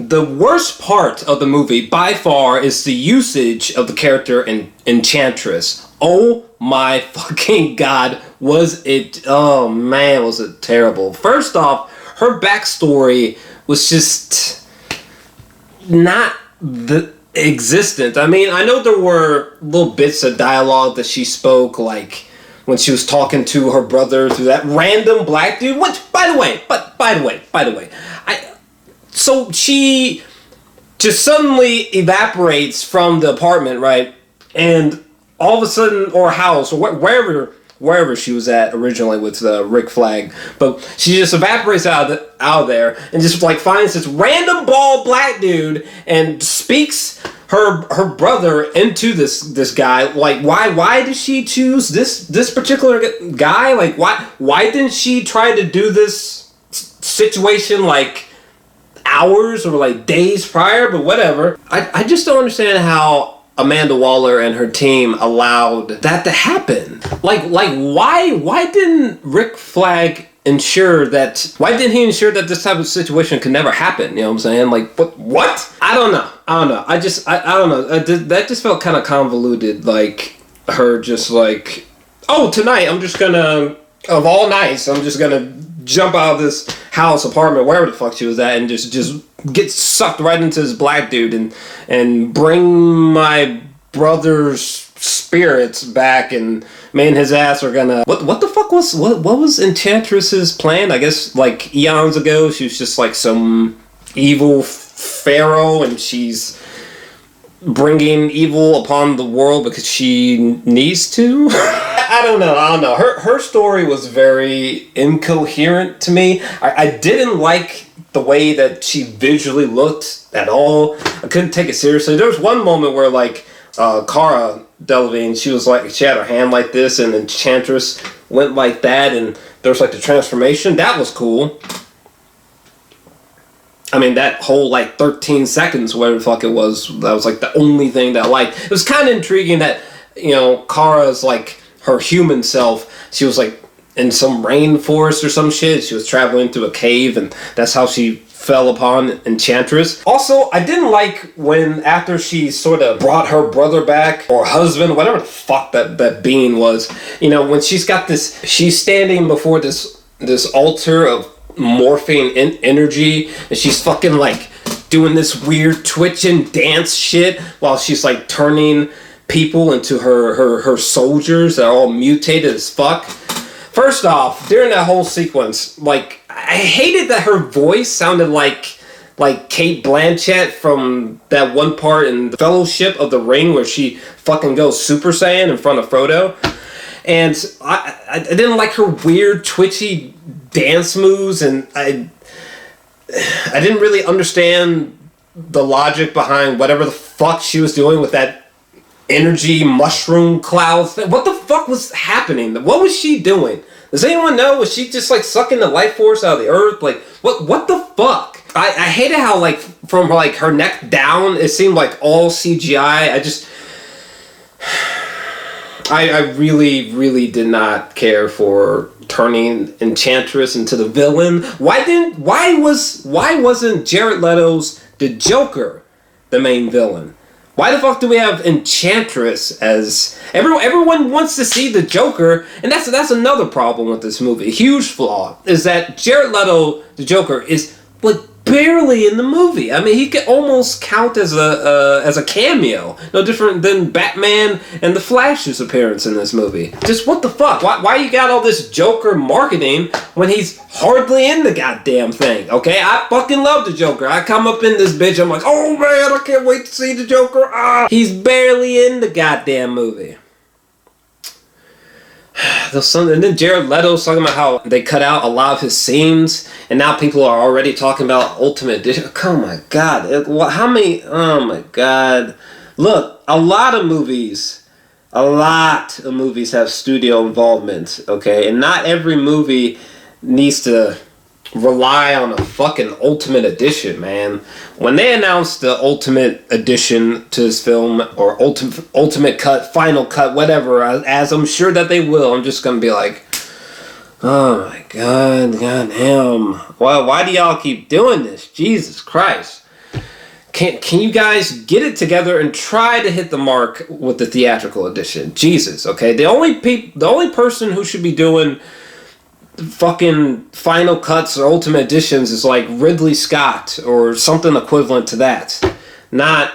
the worst part of the movie, by far, is the usage of the character Enchantress. Oh my fucking god, was it terrible. First off, her backstory was just not existent. I mean, I know there were little bits of dialogue that she spoke, like when she was talking to her brother through that random black dude, which, by the way, so she just suddenly evaporates from the apartment, right? And all of a sudden, or house, or wherever she was at originally with the Rick Flag, but she just evaporates out of there and just like finds this random bald black dude and speaks her brother into this guy. Like, why did she choose this particular guy? Like, why didn't she try to do this situation like hours or like days prior? But whatever. I just don't understand how Amanda Waller and her team allowed that to happen. Like why didn't Rick Flag ensure that? Why didn't he ensure that this type of situation could never happen? You know what I'm saying? Like, what? I don't know. I don't know. That just felt kind of convoluted. Like her just like, oh, tonight I'm just gonna, of all nights, I'm just gonna jump out of this house, apartment, wherever the fuck she was at, and just get sucked right into this black dude and bring my brother's spirits back, and me and his ass are gonna... What the fuck was... What was Enchantress's plan? I guess, like, eons ago, she was just, like, some evil pharaoh, and she's bringing evil upon the world because she needs to? I don't know. Her story was very incoherent to me. I didn't like the way that she visually looked at all. I couldn't take it seriously. There was one moment where, like, Cara Delevingne, she was like, she had her hand like this, and Enchantress went like that, and there was like the transformation. That was cool. I mean, that whole like 13 seconds, whatever the fuck it was, that was like the only thing that I liked. It was kind of intriguing that, you know, Kara's like her human self, she was like in some rainforest or some shit. She was traveling through a cave, and that's how she fell upon Enchantress. Also, I didn't like when, after she sort of brought her brother back, or husband, whatever the fuck that being was, you know, when she's got this, she's standing before this altar of morphing energy, and she's fucking like doing this weird twitching dance shit while she's like turning people into her soldiers that are all mutated as fuck. First off, during that whole sequence, like, I hated that her voice sounded like Cate Blanchett from that one part in the Fellowship of the Ring where she fucking goes Super Saiyan in front of Frodo. And I didn't like her weird twitchy dance moves, and I didn't really understand the logic behind whatever the fuck she was doing with that energy mushroom cloud thing. What the fuck was happening? What was she doing? Does anyone know? Was she just like sucking the life force out of the earth? Like, what the fuck? I hated how, like, from like her neck down, it seemed like all CGI. I really did not care for turning Enchantress into the villain. Why wasn't Jared Leto's The Joker the main villain? Why the fuck do we have Enchantress as... Everyone wants to see the Joker, and that's another problem with this movie. A huge flaw is that Jared Leto, the Joker, is like barely in the movie. I mean, he could almost count as a cameo. No different than Batman and the Flash's appearance in this movie. Just what the fuck? Why you got all this Joker marketing when he's hardly in the goddamn thing? Okay, I fucking love the Joker. I come up in this bitch, I'm like, oh man, I can't wait to see the Joker. He's barely in the goddamn movie. And then Jared Leto's talking about how they cut out a lot of his scenes, and now people are already talking about Ultimate Edition. Oh my god. How many? Oh my god. Look, a lot of movies have studio involvement, okay? And not every movie needs to rely on a fucking Ultimate Edition, man. When they announced the Ultimate Edition to this film, or Ultimate Cut, Final Cut, whatever, as I'm sure that they will, I'm just gonna be like, oh my god, goddamn. Why do y'all keep doing this? Jesus Christ. Can you guys get it together and try to hit the mark with the theatrical edition? Jesus, okay? The only person who should be doing fucking final cuts or ultimate editions is like Ridley Scott or something equivalent to that. Not...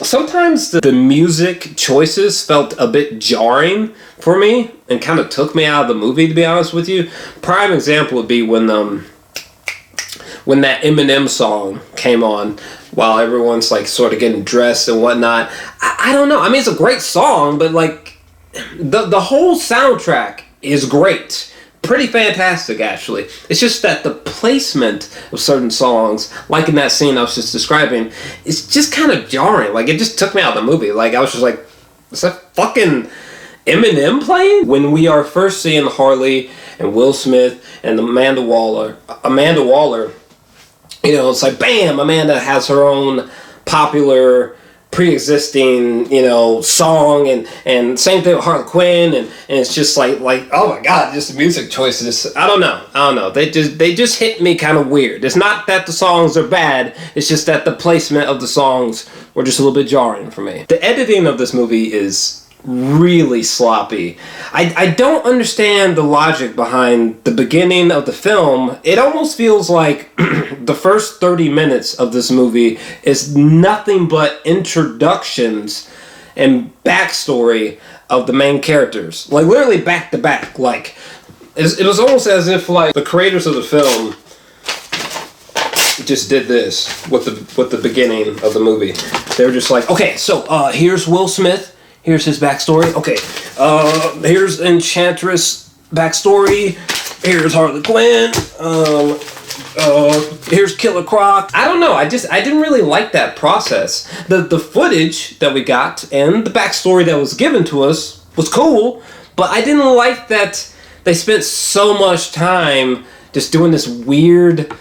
Sometimes the music choices felt a bit jarring for me and kind of took me out of the movie, to be honest with you. Prime example would be when that Eminem song came on while everyone's like sort of getting dressed and whatnot. I don't know. I mean, it's a great song, but like the whole soundtrack is great. Pretty fantastic, actually. It's just that the placement of certain songs, like in that scene I was just describing, is just kind of jarring. Like, it just took me out of the movie. Like, I was just like, is that fucking Eminem playing? When we are first seeing Harley and Will Smith and Amanda Waller, you know, it's like, bam, Amanda has her own popular pre-existing, you know, song, and same thing with Harley Quinn, and it's just like oh my god, just the music choices. I don't know. They just hit me kind of weird. It's not that the songs are bad, it's just that the placement of the songs were just a little bit jarring for me. The editing of this movie is really sloppy. I don't understand the logic behind the beginning of the film. It almost feels like the first 30 minutes of this movie is nothing but introductions and backstory of the main characters. Like, literally back to back. Like, it was almost as if, like, the creators of the film just did this with the beginning of the movie. They were just like, okay, so here's Will Smith. Here's his backstory. Okay, here's Enchantress backstory. Here's Harley Quinn. Here's Killer Croc. I don't know. I didn't really like that process. The footage that we got and the backstory that was given to us was cool, but I didn't like that they spent so much time just doing this weird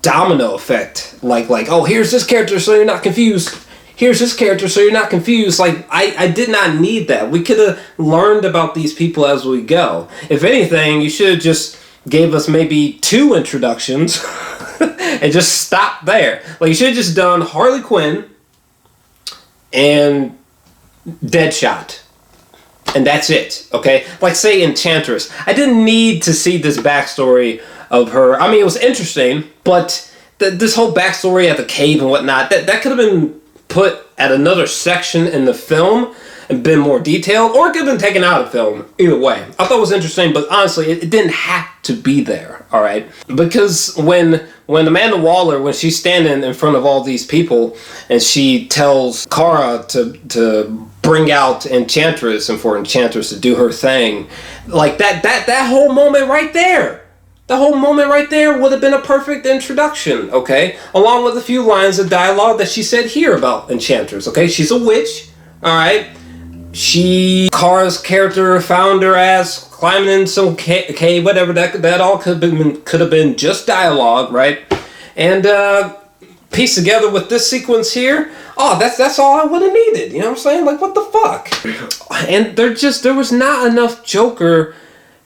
domino effect. Like, oh, here's this character so you're not confused. Here's this character so you're not confused. Like, I did not need that. We could have learned about these people as we go. If anything, you should have just gave us maybe 2 introductions and just stopped there. Like, you should have just done Harley Quinn and Deadshot. And that's it, okay? Like, say Enchantress. I didn't need to see this backstory of her. I mean, it was interesting, but this whole backstory at the cave and whatnot, that could have been put at another section in the film and been more detailed, or it could have been taken out of film. Either way, I thought it was interesting, but honestly, it didn't have to be there, all right? Because when Amanda Waller, when she's standing in front of all these people and she tells Kara to bring out Enchantress and for Enchantress to do her thing, like that whole moment right there. The whole moment right there would have been a perfect introduction, okay? Along with a few lines of dialogue that she said here about Enchantress, okay? She's a witch, all right? Kara's character found her ass climbing in some cave, whatever. That all could have been just dialogue, right? And pieced together with this sequence here, oh, that's all I would have needed. You know what I'm saying? Like, what the fuck? And there was not enough Joker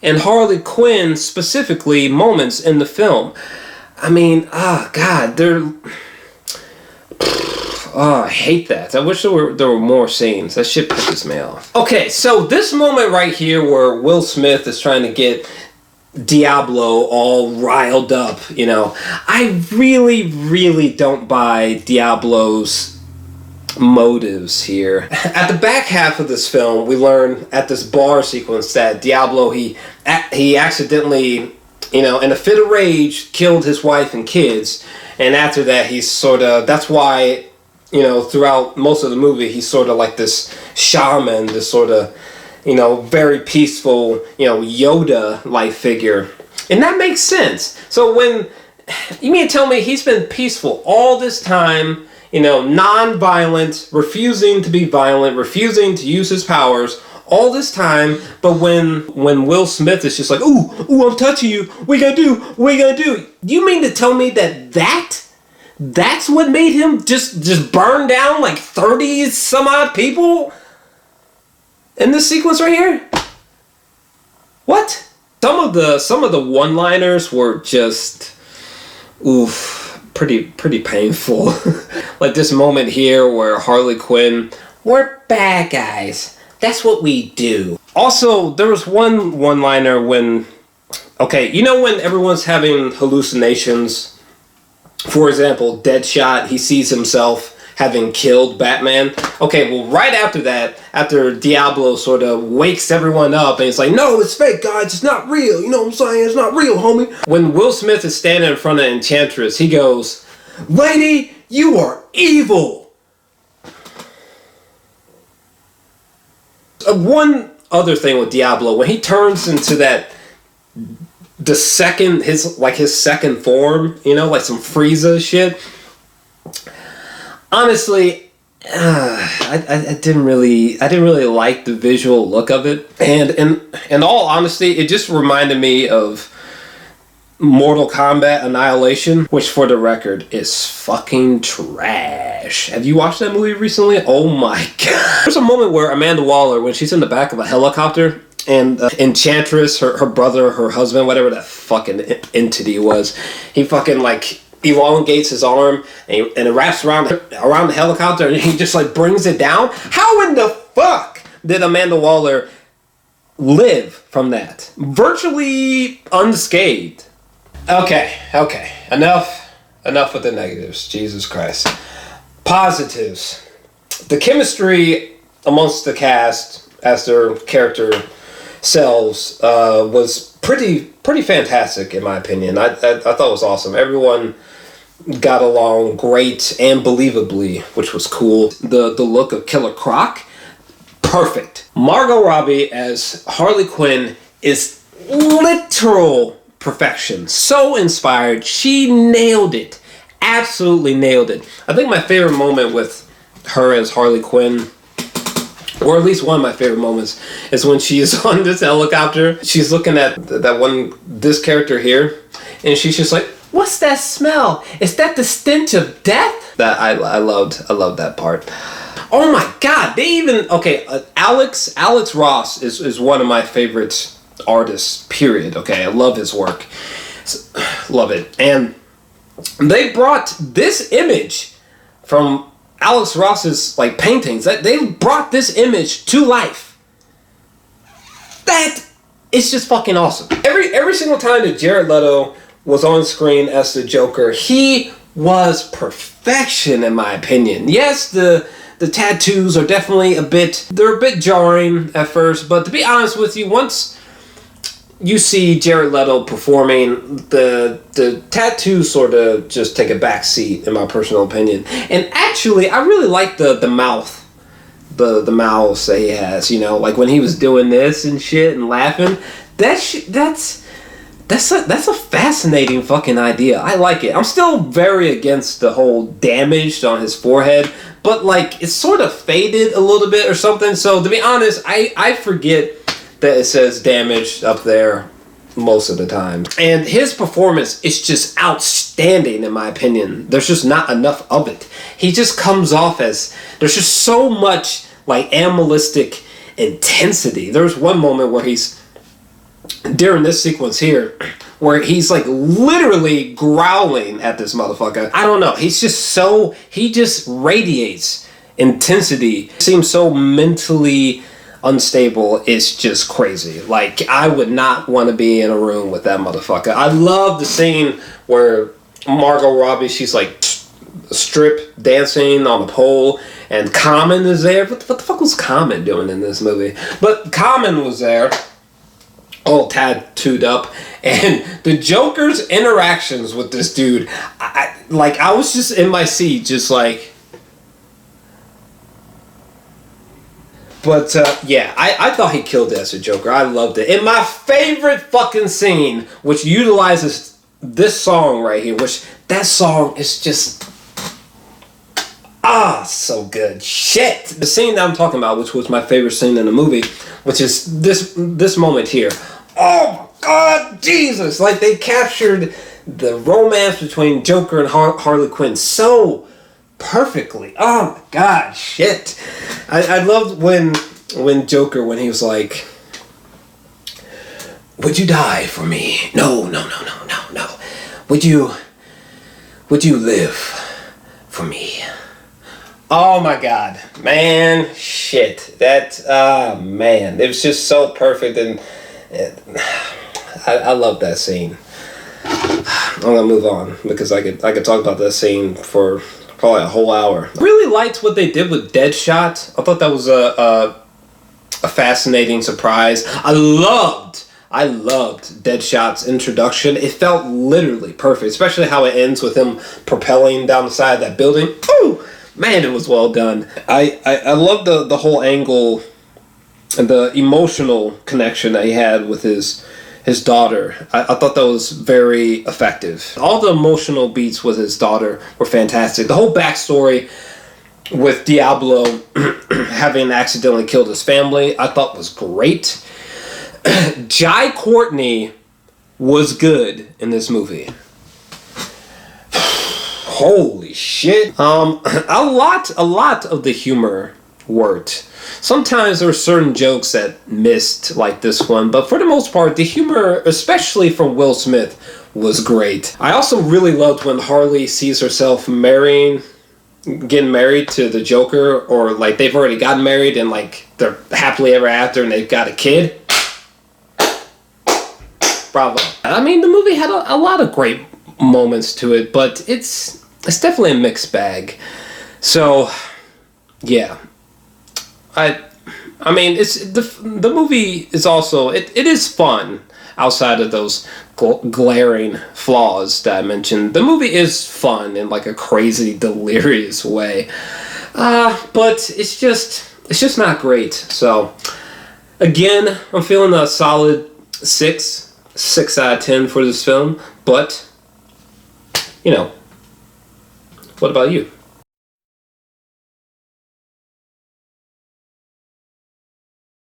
and Harley Quinn specifically moments in the film. I mean, God, I hate that. I wish there were more scenes. That shit pisses me off. Okay, so this moment right here where Will Smith is trying to get Diablo all riled up, you know, I really, really don't buy Diablo's motives here. At the back half of this film, we learn at this bar sequence that Diablo, he accidentally, you know, in a fit of rage, killed his wife and kids, and after that he's sort of, that's why, you know, throughout most of the movie he's sort of like this shaman, this sort of, you know, very peaceful, you know, Yoda-like figure, and that makes sense. So when you mean to tell me he's been peaceful all this time, you know, non-violent, refusing to be violent, refusing to use his powers all this time, but when Will Smith is just like, ooh, I'm touching you, what you gonna do? You mean to tell me that's what made him just burn down like 30 some odd people in this sequence right here? What? Some of the one-liners were just, oof. pretty painful. Like this moment here where Harley Quinn, we're bad guys. That's what we do. Also, there was one-liner when, okay, you know when everyone's having hallucinations? For example, Deadshot, he sees himself having killed Batman. Okay, well, right after that, after Diablo sort of wakes everyone up and it's like, no, it's fake, guys, it's not real. You know what I'm saying? It's not real, homie. When Will Smith is standing in front of Enchantress, he goes, lady, you are evil. One other thing with Diablo, when he turns into that, his second form, you know, like some Frieza shit. Honestly, I didn't really like the visual look of it, and in all honesty, it just reminded me of Mortal Kombat Annihilation, which for the record is fucking trash. Have you watched that movie recently? Oh my god! There's a moment where Amanda Waller, when she's in the back of a helicopter, and Enchantress, her brother, her husband, whatever that fucking entity was, he fucking like elongates his arm and it wraps around the helicopter and he just like brings it down. How in the fuck did Amanda Waller live from that? Virtually unscathed. Okay. Enough with the negatives. Jesus Christ. Positives. The chemistry amongst the cast as their character selves was pretty fantastic in my opinion. I thought it was awesome. Everyone got along great and believably, which was cool. The look of Killer Croc, perfect. Margot Robbie as Harley Quinn is literal perfection. So inspired. She nailed it. Absolutely nailed it. I think my favorite moment with her as Harley Quinn, or at least one of my favorite moments, is when she's on this helicopter. She's looking at this character here, and she's just like, what's that smell? Is that the stench of death? That I loved that part. Oh my god, they even, okay, Alex Ross is one of my favorite artists, period. Okay, I love his work. Love it. And they brought this image from Alex Ross's like paintings. They brought this image to life. That is just fucking awesome. Every single time that Jared Leto was on screen as the Joker, he was perfection in my opinion. Yes, the tattoos are definitely a bit jarring at first, but to be honest with you, once you see Jared Leto performing, the tattoos sort of just take a back seat in my personal opinion. And actually, I really like the mouth, the mouths that he has. You know, like when he was doing this and shit and laughing. That's a fascinating fucking idea. I like it. I'm still very against the whole damaged on his forehead, but like it's sort of faded a little bit or something. So to be honest, I forget that it says damaged up there most of the time. And his performance is just outstanding in my opinion. There's just not enough of it. He just comes off as, there's just so much like animalistic intensity. There's one moment where during this sequence here, where he's like literally growling at this motherfucker. I don't know. He just radiates intensity. Seems so mentally unstable. It's just crazy. Like, I would not want to be in a room with that motherfucker. I love the scene where Margot Robbie, she's like strip dancing on the pole, and Common is there. What the fuck was Common doing in this movie? But Common was there, all tattooed up, and the Joker's interactions with this dude, I was just in my seat, just like. But yeah, I thought he killed it as a Joker. I loved it. And my favorite fucking scene, which utilizes this song right here, which that song is just so good. Shit. The scene that I'm talking about, which was my favorite scene in the movie, which is this moment here. Oh my God, Jesus! Like, they captured the romance between Joker and Harley Quinn so perfectly. Oh my God, shit. I loved when Joker, when he was like, would you die for me? No. Would would you live for me? Oh my god, man, shit, that, man, it was just so perfect, and I love that scene. I'm gonna move on, because I could talk about that scene for probably a whole hour. I really liked what they did with Deadshot. I thought that was a fascinating surprise. I loved Deadshot's introduction. It felt literally perfect, especially how it ends with him propelling down the side of that building. Ooh! Man, it was well done. I love the whole angle and the emotional connection that he had with his daughter. I thought that was very effective. All the emotional beats with his daughter were fantastic. The whole backstory with Diablo having accidentally killed his family, I thought was great. Jai Courtney was good in this movie. Holy shit. A lot of the humor worked. Sometimes there were certain jokes that missed, like this one, but for the most part, the humor, especially from Will Smith, was great. I also really loved when Harley sees herself getting married to the Joker, or like they've already gotten married and like they're happily ever after and they've got a kid. Bravo. I mean, the movie had a lot of great moments to it, but it's definitely a mixed bag. So, yeah. I mean, it's the movie is also it is fun outside of those glaring flaws that I mentioned. The movie is fun in like a crazy, delirious way, but it's just not great. So, again, I'm feeling a solid 6 out of 10 for this film. But, you know, what about you?